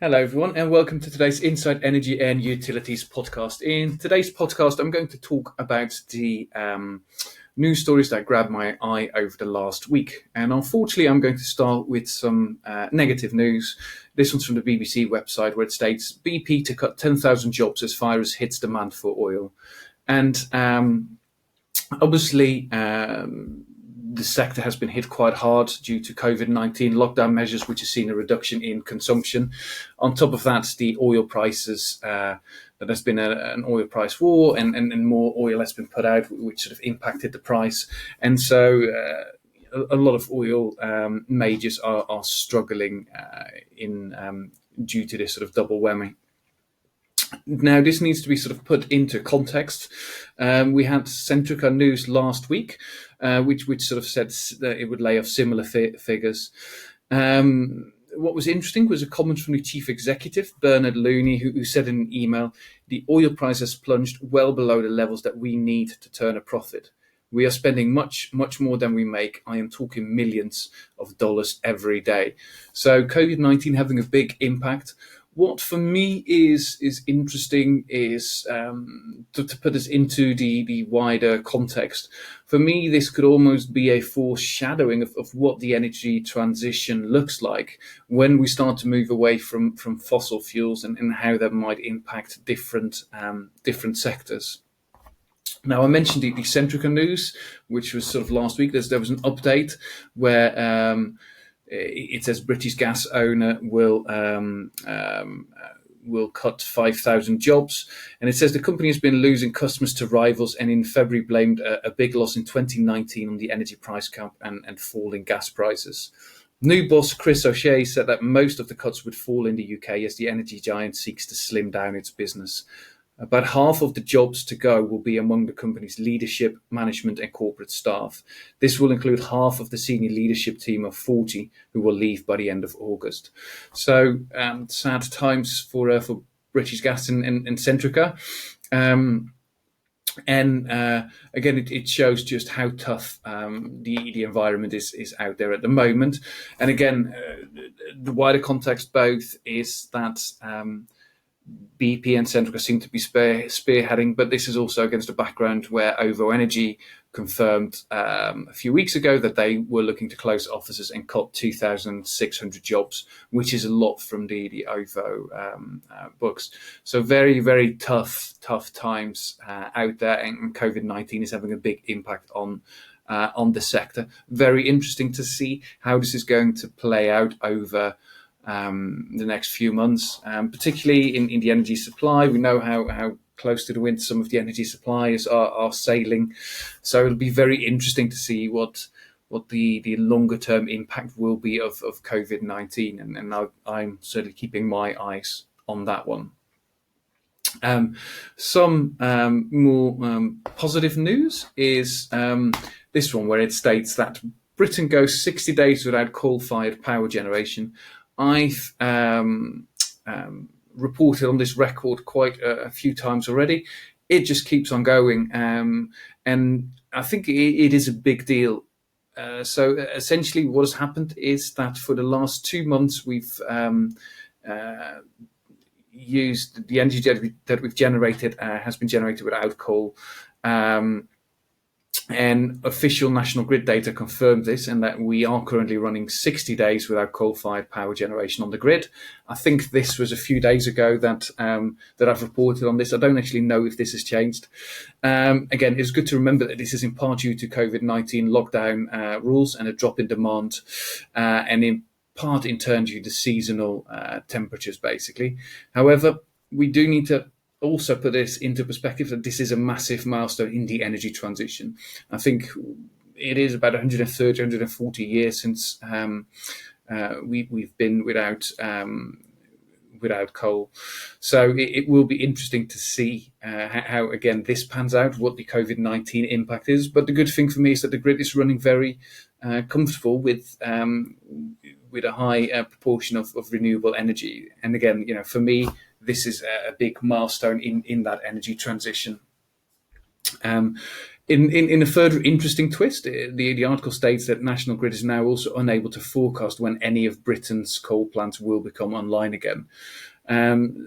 Hello, everyone, and welcome to today's Inside Energy and Utilities podcast. In today's podcast, I'm going to talk about the news stories that grabbed my eye over the last week. And unfortunately, I'm going to start with some negative news. This one's from the BBC website, where it states BP to cut 10,000 jobs as virus hits demand for oil. And obviously, the sector has been hit quite hard due to COVID-19 lockdown measures, which has seen a reduction in consumption. On top of that, the oil prices, there's been an oil price war, and more oil has been put out, which sort of impacted the price. And so a lot of oil majors are struggling due to this sort of double whammy. Now, this needs to be sort of put into context. We had Centrica news last week, which sort of said that it would lay off similar figures. What was interesting was a comment from the chief executive, Bernard Looney, who said in an email, "The oil price has plunged well below the levels that we need to turn a profit. We are spending much more than we make. I am talking millions of dollars every day." So COVID-19 having a big impact. What for me is interesting is to put this into the wider context. For me, this could almost be a foreshadowing of what the energy transition looks like when we start to move away from fossil fuels, and how that might impact different sectors. Now, I mentioned the Centrica news, which was sort of last week. There was an update where it says British Gas owner will cut 5,000 jobs, and it says the company has been losing customers to rivals, and in February blamed a big loss in 2019 on the energy price cap and falling gas prices. New boss Chris O'Shea said that most of the cuts would fall in the UK as the energy giant seeks to slim down its business. About half of the jobs to go will be among the company's leadership, management, and corporate staff. This will include half of the senior leadership team of 40 who will leave by the end of August. So sad times for British Gas and Centrica. Again, it shows just how tough the environment is out there at the moment. And again, the wider context both is that BP and Centrica seem to be spearheading, but this is also against a background where OVO Energy confirmed a few weeks ago that they were looking to close offices and cut 2,600 jobs, which is a lot from the OVO books. So very, very tough times out there, and COVID-19 is having a big impact on the sector. Very interesting to see how this is going to play out over the next few months, particularly in the energy supply. We know how close to the wind some of the energy suppliers are sailing. So it'll be very interesting to see what the longer term impact will be of COVID-19. And I'm certainly keeping my eyes on that one. Some more positive news is this one, where it states that Britain goes 60 days without coal-fired power generation. I've reported on this record quite a few times already. It just keeps on going, and I think it is a big deal. So essentially, what has happened is that for the last 2 months, we've used the energy that we've generated has been generated without coal. And official national grid data confirmed this, and that we are currently running 60 days without coal-fired power generation on the grid. I think this was a few days ago that I've reported on this. I don't actually know if this has changed. Again, it's good to remember that this is in part due to COVID-19 lockdown rules and a drop in demand, and in part in turn due to seasonal temperatures, basically. However, we do need to also put this into perspective, that this is a massive milestone in the energy transition. I think it is about 130, 140 years since we've been without coal. So it will be interesting to see how, again, this pans out, what the COVID-19 impact is. But the good thing for me is that the grid is running very comfortable with a high proportion of renewable energy. And again, for me, this is a big milestone in that energy transition. In a further interesting twist, the article states that National Grid is now also unable to forecast when any of Britain's coal plants will become online again.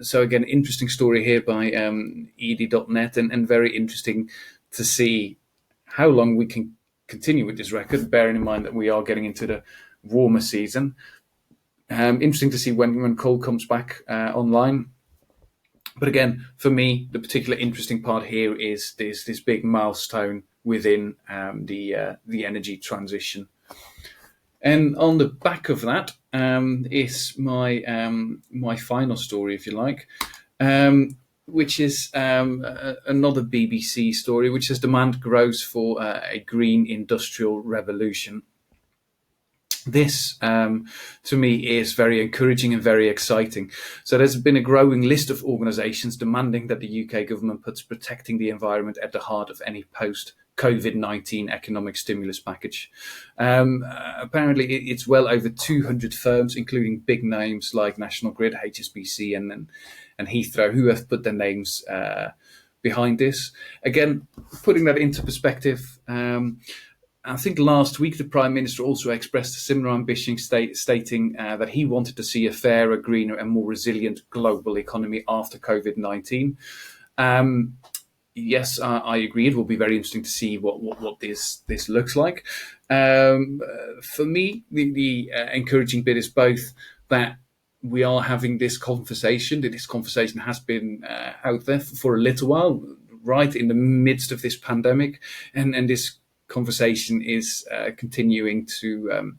So again, interesting story here by ed.net, and very interesting to see how long we can continue with this record, bearing in mind that we are getting into the warmer season. Interesting to see when coal comes back online. But again, for me, the particular interesting part here is this big milestone within the energy transition. And on the back of that is my final story, if you like, which is another BBC story, which says demand grows for a green industrial revolution. This, to me, is very encouraging and very exciting. So there's been a growing list of organisations demanding that the UK government puts protecting the environment at the heart of any post-COVID-19 economic stimulus package. Apparently, it's well over 200 firms, including big names like National Grid, HSBC, and Heathrow, who have put their names behind this. Again, putting that into perspective, I think last week the Prime Minister also expressed a similar ambition, stating that he wanted to see a fairer, greener and more resilient global economy after COVID-19. Yes, I agree. It will be very interesting to see what this looks like. For me, the encouraging bit is both that we are having this conversation, that this conversation has been out there for a little while, right in the midst of this pandemic, and this conversation is continuing to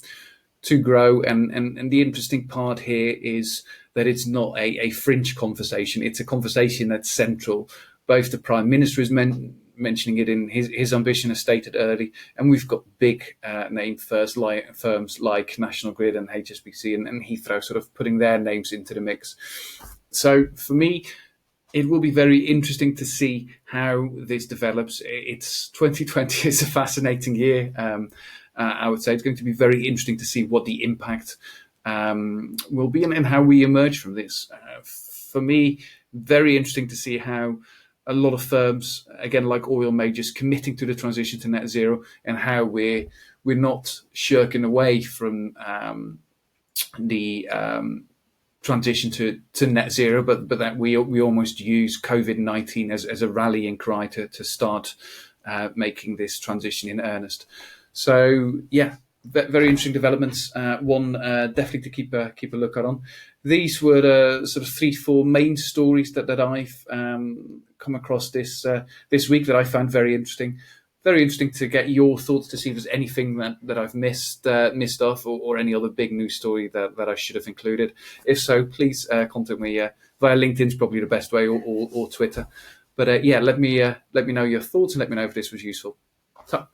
grow, and the interesting part here is that it's not a fringe conversation. It's a conversation that's central. Both the Prime Minister is mentioning it in his ambition, as stated early, and we've got big name firms like National Grid and HSBC and Heathrow sort of putting their names into the mix. So for me, it will be very interesting to see how this develops. It's 2020 is a fascinating year. I would say it's going to be very interesting to see what the impact will be and how we emerge from this. For me, very interesting to see how a lot of firms, again, like oil majors, committing to the transition to net zero, and how we're not shirking away from the transition to net zero, but that we almost use COVID-19 as a rallying cry to start making this transition in earnest. So yeah, very interesting developments. One definitely to keep a lookout on. These were the sort of 3-4 main stories that I've come across this week that I found very interesting. Very interesting to get your thoughts, to see if there's anything that I've missed off, or any other big news story that I should have included. If so, please contact me via LinkedIn is probably the best way, or Twitter. But yeah, let me know your thoughts, and let me know if this was useful. So.